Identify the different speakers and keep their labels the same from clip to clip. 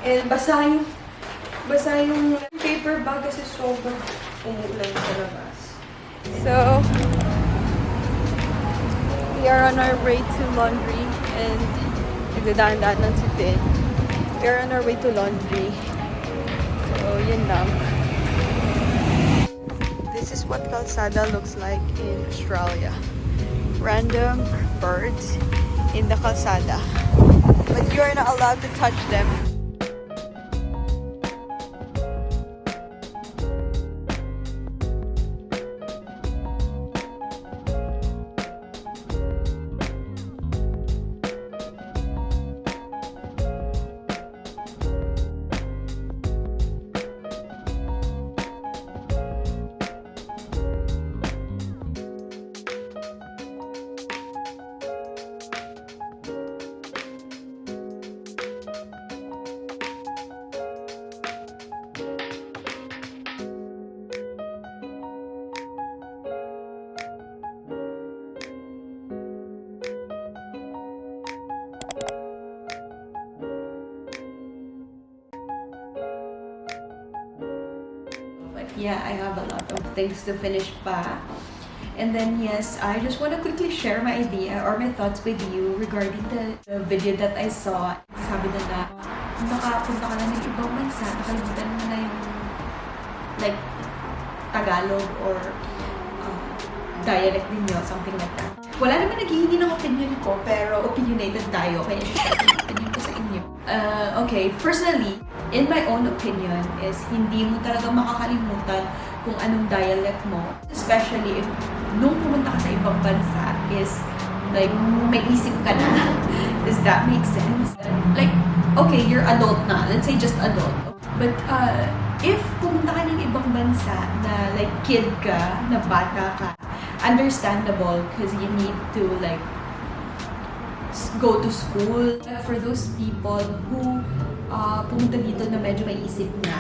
Speaker 1: And basa yung paper bag kasi sobrang umuulan sa labas. So, we are on our way to laundry and nagdadaan-daanan si Tin. We are on our way to laundry. So, yun lang. This is what kalsada looks like in Australia. Random birds in the kalsada. But you are not allowed to touch them. Yeah, I have a lot of things to finish pa. And then yes, I just want to quickly share my idea or my thoughts with you regarding the video that I saw. Sabi na nakapunta ka na ng ibang bansa, nakalimutan mo na yung like Tagalog or dialect ninyo, something like that. Wala naman naghihingi ng opinion ko, pero opinionated tayo, kaya share yung opinion ko sa inyo. Okay, personally, in my own opinion is hindi mo talaga makakalimutan kung anong dialect mo. Especially if nung pumunta ka sa ibang bansa is like may isip ka na. Does that make sense? Like, okay, you're adult na. Let's say just adult. But if pumunta ka ng ibang bansa na like kid ka, na bata ka, understandable because you need to like go to school. For those people who pumunta dito na medyo may isip na,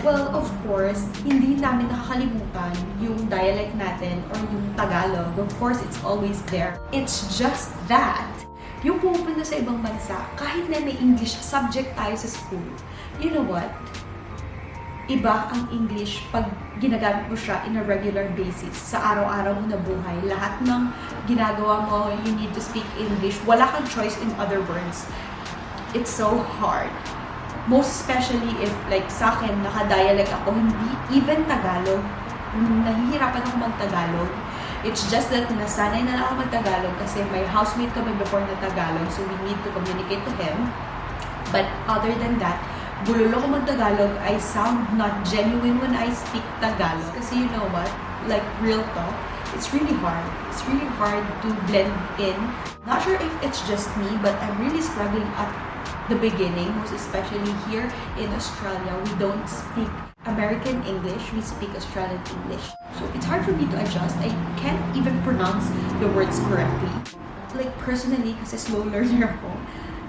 Speaker 1: well, of course, hindi namin nakakalimutan yung dialect natin or yung Tagalog. Of course, it's always there. It's just that, yung pupunta sa ibang bansa, kahit na may English subject tayo sa school, you know what? Iba ang English pag ginagamit mo siya in a regular basis sa araw-araw mo na buhay. Lahat ng ginagawa mo, you need to speak English. Wala kang choice in other words. It's so hard. Most especially if, like, sa akin, naka-dialect ako, hindi even Tagalog. Nahihirapan ako mag-Tagalog. It's just that nasanay na lang ako mag-Tagalog kasi may housemate kami before na Tagalog, so we need to communicate to him. But other than that, bulolo ko mag-Tagalog, I sound not genuine when I speak Tagalog. Kasi you know what? Like, real talk, it's really hard. It's really hard to blend in. Not sure if it's just me, but I'm really struggling at the beginning, most especially here in Australia. We don't speak American English, we speak Australian English. So it's hard for me to adjust. I can't even pronounce the words correctly. Like personally, kasi slow learner ako,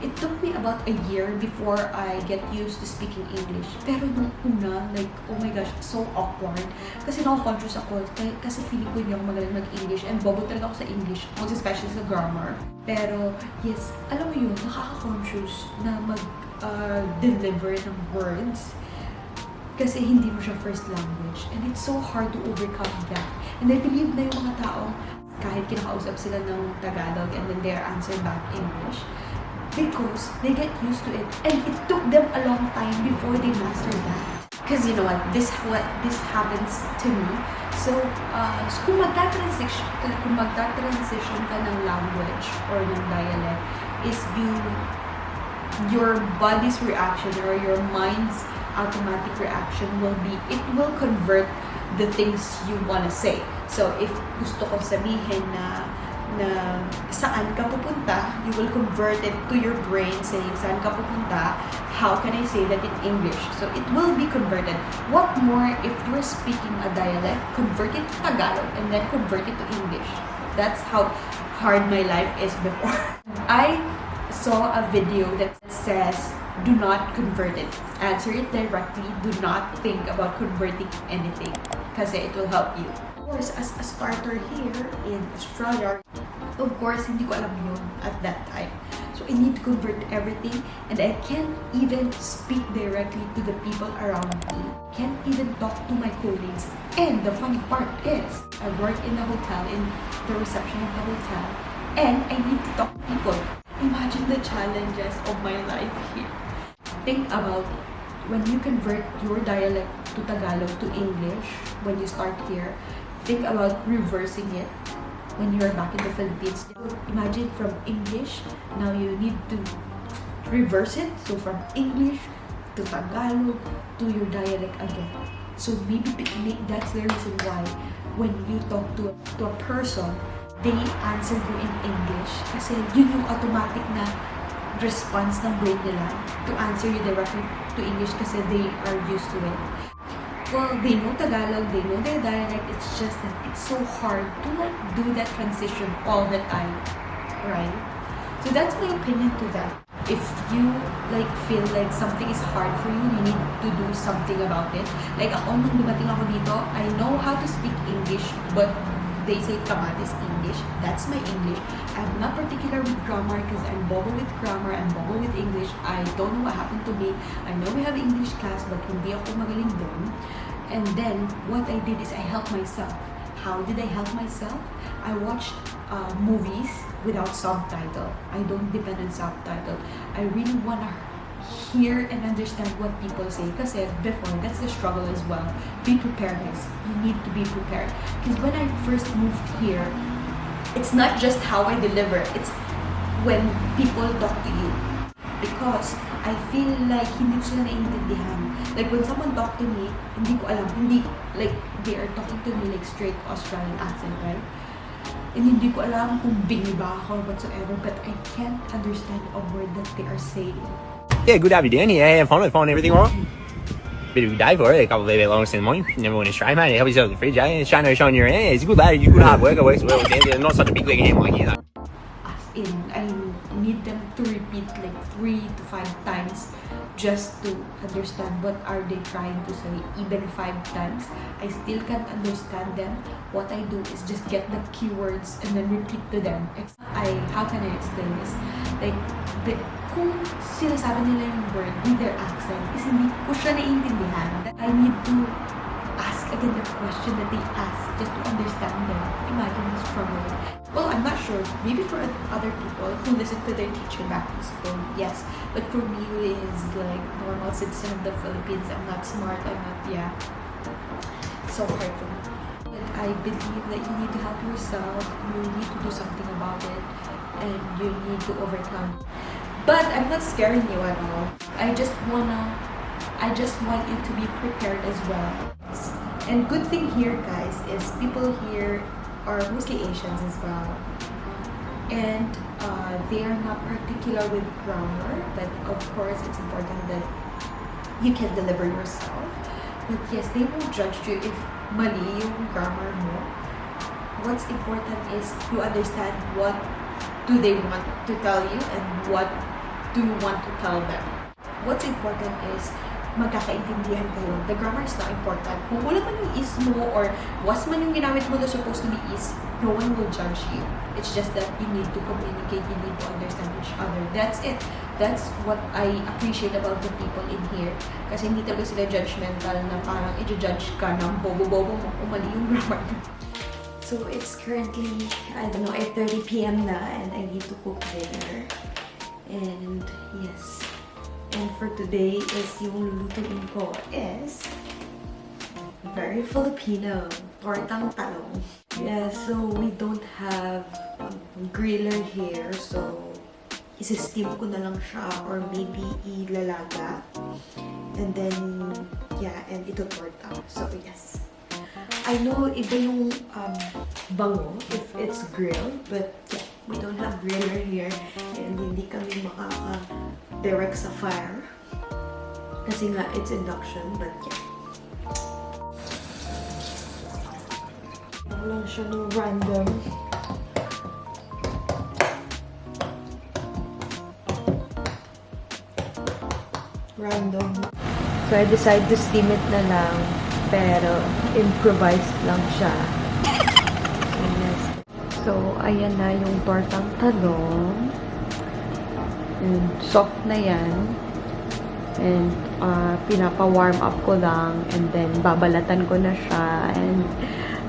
Speaker 1: it took me about a year before I get used to speaking English. Pero nung una, like, oh my gosh, so awkward. Kasi nako-conscious ako, kasi feeling ko hindi ako magaling mag-English and bobo talaga ako sa English, most especially sa grammar. Pero, yes, alam mo yun, nakaka-conscious na mag-deliver ng words kasi hindi mo siya first language. And it's so hard to overcome that. And I believe na yung mga tao, kahit kinakausap sila ng Tagalog and then they're answering back English, because they get used to it, and it took them a long time before they mastered that. Because you know what, this happens to me. So, kung magta-transition ka ng language or ng dialect, is your body's reaction or your mind's automatic reaction will be, it will convert the things you wanna say. So, if gusto ko sabihin na saan ka pupunta, you will convert it to your brain saying saan ka pupunta, how can I say that in English? So it will be converted. What more if you're speaking a dialect, convert it to Tagalog and then convert it to English. That's how hard my life is before. I saw a video that says, do not convert it. Answer it directly. Do not think about converting anything kasi it will help you. Of course, as a starter here in Australia, of course, hindi ko alam yun at that time. So I need to convert everything, and I can't even speak directly to the people around me. Can't even talk to my colleagues. And the funny part is, I work in a hotel, in the reception of the hotel, and I need to talk to people. Imagine the challenges of my life here. Think about when you convert your dialect to Tagalog to English when you start here. Think about reversing it when you are back in the Philippines. Imagine from English, now you need to reverse it. So from English to Tagalog to your dialect again. So maybe that's the reason why when you talk to a person, they answer you in English. Kasi yun yung automatic na response ng brain nila to answer you directly to English kasi they are used to it. Well, they know Tagalog, they know their dialect, it's just that it's so hard to like do that transition all the time, right? So that's my opinion to that. If you like feel like something is hard for you, you need to do something about it. Like ako, nung dumating ako dito, I know how to speak English, but they say kamatis English. That's my English. I'm not particular with grammar because I'm bobo with grammar, I'm bobo with English. I don't know what happened to me. I know we have English class, but hindi ako magaling doon. And then, what I did is I helped myself. How did I help myself? I watched movies without subtitle. I don't depend on subtitle. I really want to hear and understand what people say. Kasi before, that's the struggle as well. Be prepared, guys. You need to be prepared. Because when I first moved here, it's not just how I deliver. It's when people talk to you. Because I feel like hindi ko sila naiintindihan. Like when someone talk to me, hindi ko alam. Hindi, like, they are talking to me like straight Australian accent, right? And hindi ko alam kung bingi ba ako or whatsoever, but I can't understand a word that they are saying.
Speaker 2: Yeah, good to have you down here. Have fun with phone, everything all right? Bit of a day for it, a couple of days long in the morning. Never went astray, mate. Help yourself to the fridge, eh? Showing your hand. He's a good lad. He's a good hard worker. Works well with him. Not such a big leg hand like you, though.
Speaker 1: As in, I need them to repeat like 3 to 5 times just to understand what are they trying to say. Even 5 times, I still can't understand them. What I do is just get the keywords and then repeat to them. How can I explain this? Like, kung sinasabi nila yung word with their accent, is hindi ko siya naiintindihan. I need to ask again the question that they ask just to understand them. Imagine the struggle. Well, I'm not sure. Maybe for other people who listen to their teacher back in school, yes. But for me, who is like normal citizen of the Philippines, I'm not smart, so hard for me. But I believe that you need to help yourself, you need to do something about it, and you need to overcome. But I'm not scaring you at all. I just want you to be prepared as well. And good thing here, guys, is people here are mostly Asians as well. And they are not particular with grammar, but of course it's important that you can deliver yourself. But yes, they won't judge you if mali yung grammar mo. What's important is you understand what do they want to tell you and what do you want to tell them. What's important is magkakaintindihan kayo. The grammar is not important. Kung kulang man yung is mo or was man yung ginamit mo na supposed to be is, no one will judge you. It's just that you need to communicate, you need to understand each other. That's it. That's what I appreciate about the people in here. Kasi hindi talaga sila judgmental na parang i-judge ka ng bobo-bobo mo kung mali yung grammar. So it's currently, 8:30 p.m. na and I need to cook dinner. And yes, and for today is yung lulutuin ko is very Filipino, tortang talong. Yeah, so we don't have griller here, so isi-steam ko na lang siya or maybe ilalaga. And then, yeah, and ito torta. So yes. I know iba yung bango if it's grilled, but yeah, we don't have griller here and hindi kami makaka-direct sa fire kasi nga it's induction, but yeah. Ako lang siya ng random. So I decided to steam it na lang, pero improvised lang siya. So, ayan na yung tortang talong. And soft na yan. And pinapa-warm up ko lang. And then babalatan ko na siya. And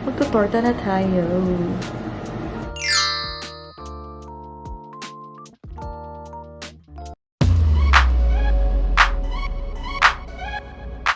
Speaker 1: magtutorta na tayo.